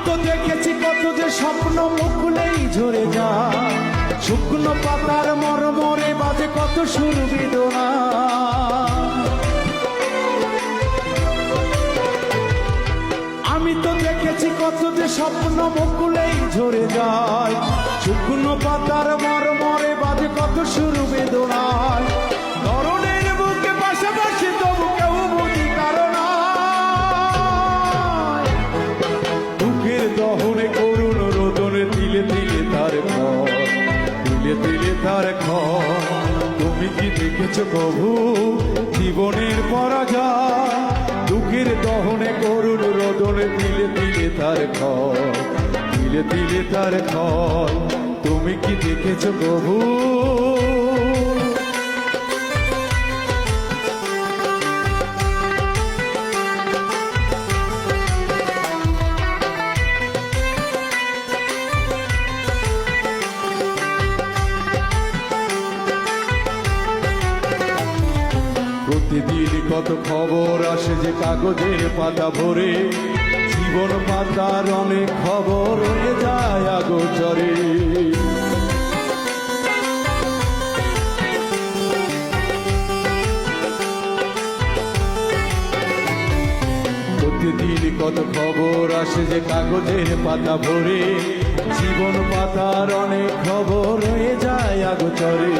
তো দেখেছি কত যে স্বপ্ন মুকুলেই ঝরে যায়, শুকনো পাতার মরমরে বাজে কত সুর বেদনা। আমি তো দেখেছি কত যে স্বপ্ন মুকুলেই ঝরে যায়, শুকনো পাতার মরমরে বাজে কত সুর বেদনায়। ধরনের বুকে পাশাপাশি তবু কেউ বুঝি কারণ বুকের দহনে করুণ রোদনে তিলে তিলে তার ঘর, তিলে তিলে তার ঘর। তুমি কি দেখেছ কভু জীবনের পরাজয়? দুঃখের দহনে করুণ রোদনে তিলে তিলে তার ঘর, তিলে তিলে তার ঘর। তুমি কি দেখেছ কভু? প্রতিদিন কত খবর আসে যে কাগজের পাতা ভরে, জীবন পাতার অনেক খবর হয়ে যায় আগোচরে। প্রতিদিন কত খবর আসে যে কাগজের পাতা ভরে, জীবন পাতার অনেক খবর হয়ে যায় আগোচরে।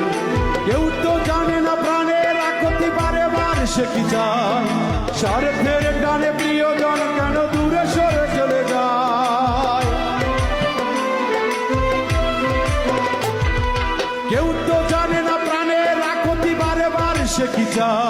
কেউ তো জানে না প্রাণের আকতি বারে বার সে কি চায়, স্বার্থের টানে প্রিয়জন কেন দূরে সরে চলে যায়। কেউ তো জানে না প্রাণের আকতি বারে বার সে কি চায়,